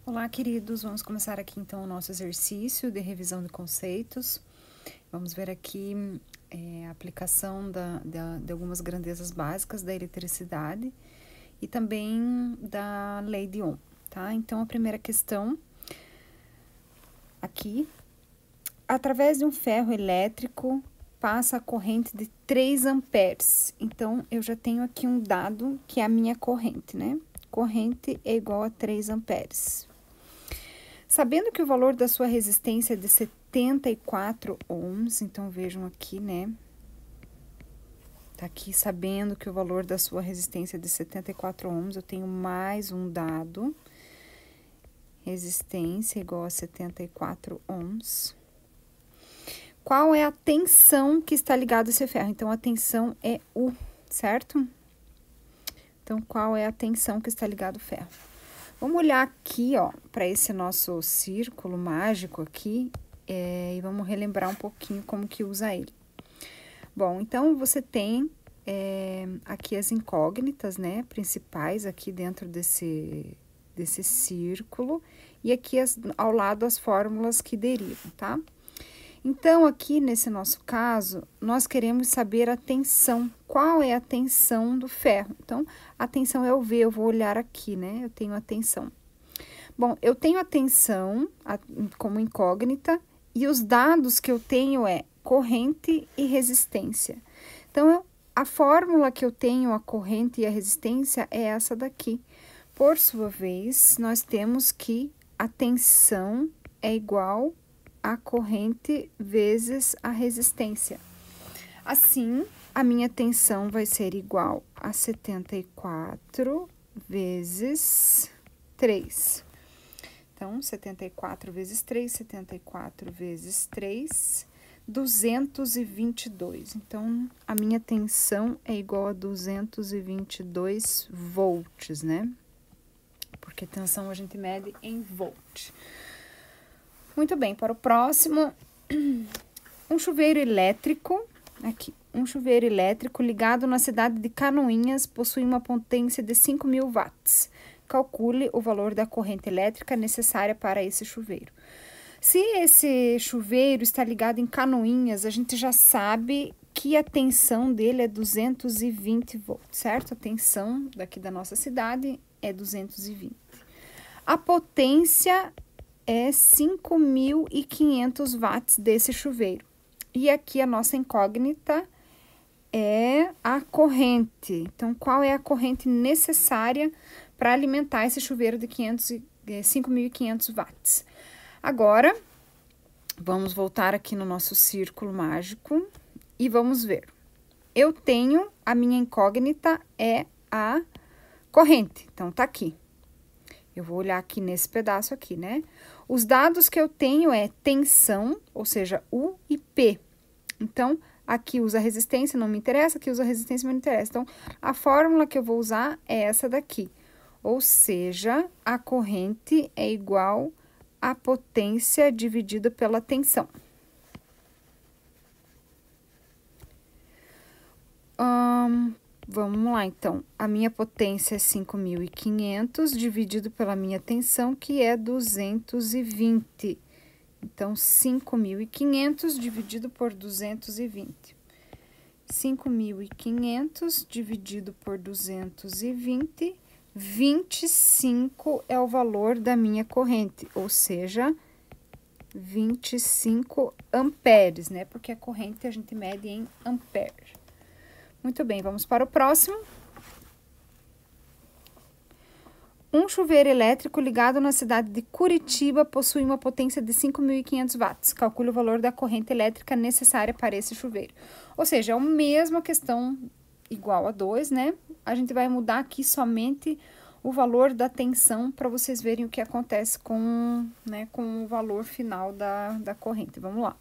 Olá, queridos. Vamos começar aqui então o nosso exercício de revisão de conceitos. Vamos ver aqui a aplicação de algumas grandezas básicas da eletricidade e também da lei de Ohm, tá? Então, a primeira questão aqui: através de um ferro elétrico passa a corrente de 3 amperes. Então, eu já tenho aqui um dado que é a minha corrente, né? Corrente é igual a 3 amperes. Sabendo que o valor da sua resistência é de 74 ohms, então vejam aqui, né? Tá aqui, sabendo que o valor da sua resistência é de 74 ohms, eu tenho mais um dado. Resistência igual a 74 ohms. Qual é a tensão que está ligada a esse ferro? Então, a tensão é U, certo? Então, qual é a tensão que está ligada ao ferro? Vamos olhar aqui, ó, para esse nosso círculo mágico aqui, e vamos relembrar um pouquinho como que usa ele. Bom, então, você tem aqui as incógnitas, né, principais aqui dentro desse círculo, e aqui ao lado as fórmulas que derivam, tá? Então, aqui nesse nosso caso, nós queremos saber a tensão. Qual é a tensão do ferro? Então, a tensão é o V, eu vou olhar aqui, né? Eu tenho a tensão. Bom, eu tenho a tensão como incógnita e os dados que eu tenho é corrente e resistência. Então, a fórmula que eu tenho, a corrente e a resistência, é essa daqui. Por sua vez, nós temos que a tensão é igual a corrente vezes a resistência. Assim, a minha tensão vai ser igual a 74 vezes 3. Então, 74 vezes 3, 74 vezes 3, 222. Então, a minha tensão é igual a 222 volts, né? Porque tensão a gente mede em volt. Muito bem, para o próximo, um chuveiro elétrico, aqui, um chuveiro elétrico ligado na cidade de Canoinhas possui uma potência de 5.000 watts. Calcule o valor da corrente elétrica necessária para esse chuveiro. Se esse chuveiro está ligado em Canoinhas, a gente já sabe que a tensão dele é 220 volts, certo? A tensão daqui da nossa cidade é 220. A potência é 5.500 watts desse chuveiro. E aqui a nossa incógnita é a corrente. Então, qual é a corrente necessária para alimentar esse chuveiro de 5.500 watts? Agora, vamos voltar aqui no nosso círculo mágico e vamos ver. Eu tenho, a minha incógnita é a corrente. Então, tá aqui. Eu vou olhar aqui nesse pedaço aqui, né? Os dados que eu tenho é tensão, ou seja, U e P. Então, aqui usa resistência, não me interessa, aqui usa resistência, não me interessa. Então, a fórmula que eu vou usar é essa daqui. Ou seja, a corrente é igual a potência dividida pela tensão. Vamos lá, então. A minha potência é 5.500 dividido pela minha tensão, que é 220. Então, 5.500 dividido por 220. 5.500 dividido por 220, 25 é o valor da minha corrente, ou seja, 25 amperes, né? Porque a corrente a gente mede em ampere. Muito bem, vamos para o próximo. Um chuveiro elétrico ligado na cidade de Curitiba possui uma potência de 5.500 watts. Calcule o valor da corrente elétrica necessária para esse chuveiro. Ou seja, é a mesma questão igual a 2, né? A gente vai mudar aqui somente o valor da tensão para vocês verem o que acontece com o valor final da corrente. Vamos lá.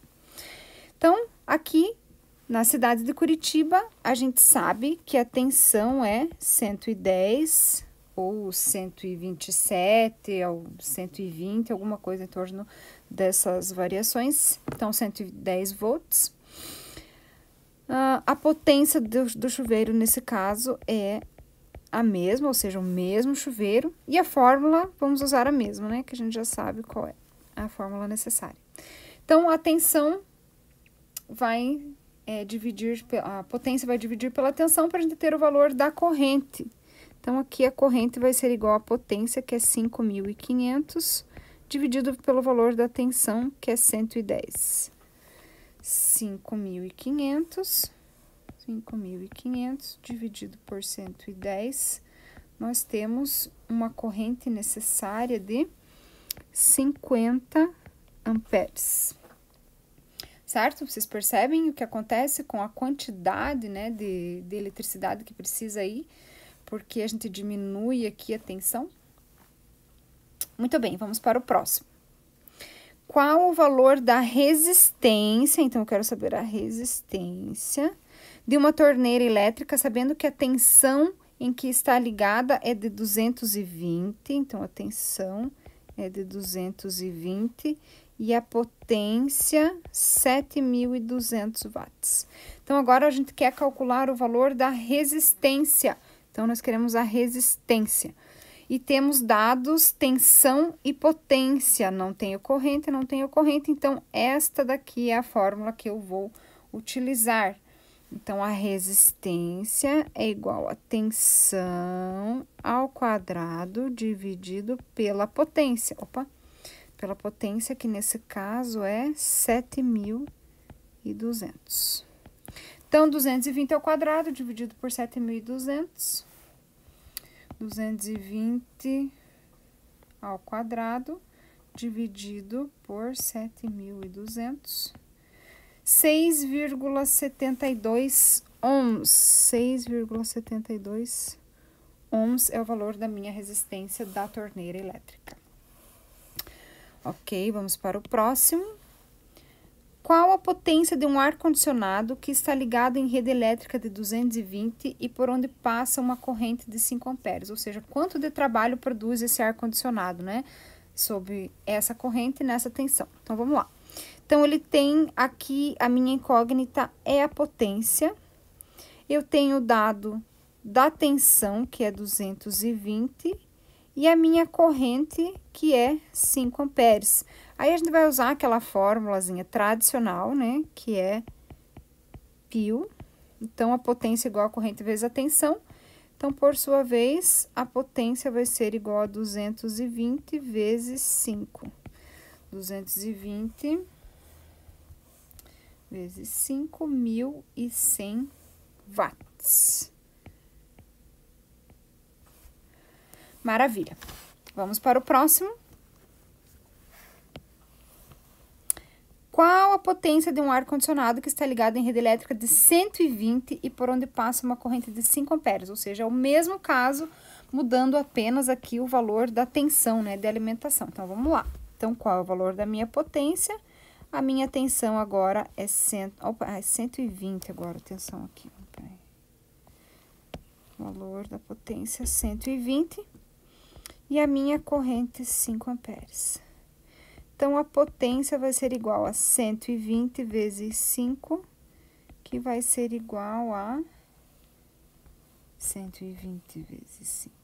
Então, aqui na cidade de Curitiba, a gente sabe que a tensão é 110 ou 127 ou 120, alguma coisa em torno dessas variações. Então, 110 volts. A potência do chuveiro, nesse caso, é a mesma, ou seja, o mesmo chuveiro. E a fórmula, vamos usar a mesma, né? Que a gente já sabe qual é a fórmula necessária. Então, a tensão vai a potência vai dividir pela tensão para a gente ter o valor da corrente. Então, aqui a corrente vai ser igual à potência, que é 5.500, dividido pelo valor da tensão, que é 110. 5.500 dividido por 110, nós temos uma corrente necessária de 50 amperes. Certo? Vocês percebem o que acontece com a quantidade, né, de eletricidade que precisa ir, porque a gente diminui aqui a tensão? Muito bem, vamos para o próximo. Qual o valor da resistência? Então, eu quero saber a resistência de uma torneira elétrica, sabendo que a tensão em que está ligada é de 220. Então, a tensão é de 220 e a potência 7.200 watts. Então, agora a gente quer calcular o valor da resistência. Então, nós queremos a resistência. E temos dados tensão e potência. Não tenho corrente, não tenho corrente. Então, esta daqui é a fórmula que eu vou utilizar. Então, a resistência é igual a tensão ao quadrado dividido pela potência. Pela potência, que nesse caso é 7.200. Então, 220 ao quadrado dividido por 7.200. 220 ao quadrado dividido por 7.200. 6,72 ohms. 6,72 ohms é o valor da minha resistência da torneira elétrica. Ok, vamos para o próximo. Qual a potência de um ar-condicionado que está ligado em rede elétrica de 220 e por onde passa uma corrente de 5 amperes? Ou seja, quanto de trabalho produz esse ar-condicionado, né? Sob essa corrente e nessa tensão. Então, vamos lá. Então, ele tem aqui, a minha incógnita é a potência. Eu tenho o dado da tensão, que é 220, e a minha corrente, que é 5 amperes. Aí, a gente vai usar aquela fórmulazinha tradicional, né? Que é π. Então, a potência é igual a corrente vezes a tensão. Então, por sua vez, a potência vai ser igual a 220 vezes 5. 220 vezes 5.100 watts. Maravilha. Vamos para o próximo. Qual a potência de um ar-condicionado que está ligado em rede elétrica de 120 e por onde passa uma corrente de 5 amperes? Ou seja, é o mesmo caso, mudando apenas aqui o valor da tensão, né, de alimentação. Então, vamos lá. Então, qual é o valor da minha potência? A minha tensão agora é 120 agora, atenção aqui. Valor da potência 120 e a minha corrente 5 amperes. Então, a potência vai ser igual a 120 vezes 5, que vai ser igual a 120 vezes 5.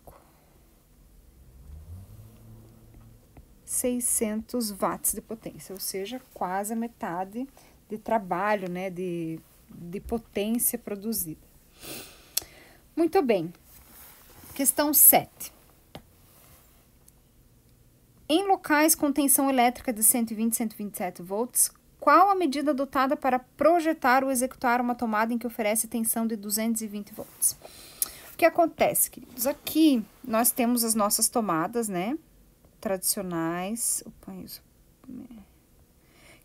600 watts de potência, ou seja, quase a metade de trabalho, né, de potência produzida. Muito bem. Questão 7. Em locais com tensão elétrica de 120 e 127 volts, qual a medida adotada para projetar ou executar uma tomada em que oferece tensão de 220 volts? O que acontece, queridos? Aqui nós temos as nossas tomadas, né? Tradicionais.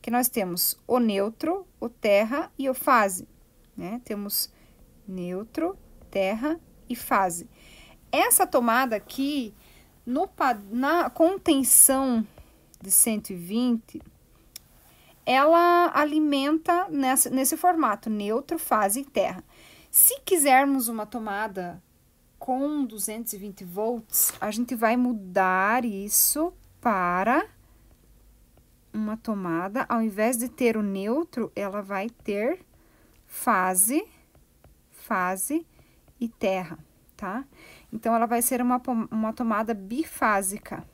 Que nós temos o neutro, o terra e o fase, né? Temos neutro, terra e fase. Essa tomada aqui, com tensão de 120, ela alimenta nesse formato, neutro, fase e terra. Se quisermos uma tomada com 220 volts, a gente vai mudar isso para uma tomada, ao invés de ter o neutro, ela vai ter fase e terra, tá? Então, ela vai ser uma tomada bifásica.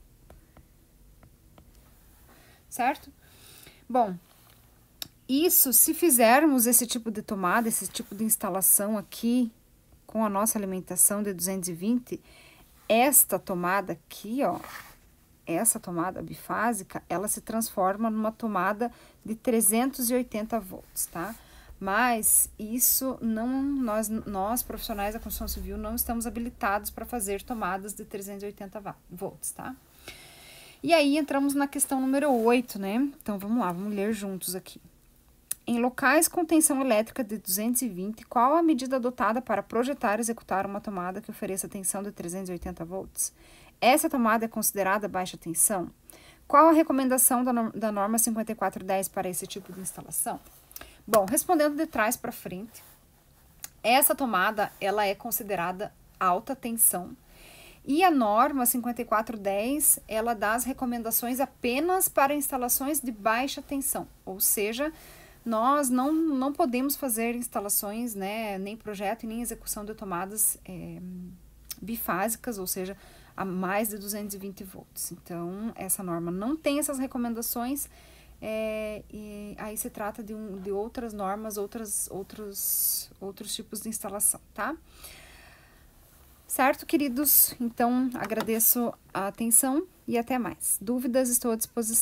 Certo? Bom, isso, se fizermos esse tipo de tomada, esse tipo de instalação aqui, com a nossa alimentação de 220, esta tomada aqui, ó, essa tomada bifásica, ela se transforma numa tomada de 380 volts, tá? Mas isso não, nós profissionais da construção civil não estamos habilitados para fazer tomadas de 380 volts, tá? E aí entramos na questão número 8, né? Então vamos lá, vamos ler juntos aqui. Em locais com tensão elétrica de 220, qual a medida adotada para projetar e executar uma tomada que ofereça tensão de 380 volts? Essa tomada é considerada baixa tensão? Qual a recomendação da norma 5410 para esse tipo de instalação? Bom, respondendo de trás para frente, essa tomada ela é considerada alta tensão. E a norma 5410, ela dá as recomendações apenas para instalações de baixa tensão, ou seja, nós não podemos fazer instalações, né, nem projeto e nem execução de tomadas bifásicas, ou seja, a mais de 220 volts. Então, essa norma não tem essas recomendações, e aí se trata de outras normas, outros tipos de instalação, tá? Certo, queridos? Então, agradeço a atenção e até mais. Dúvidas, estou à disposição.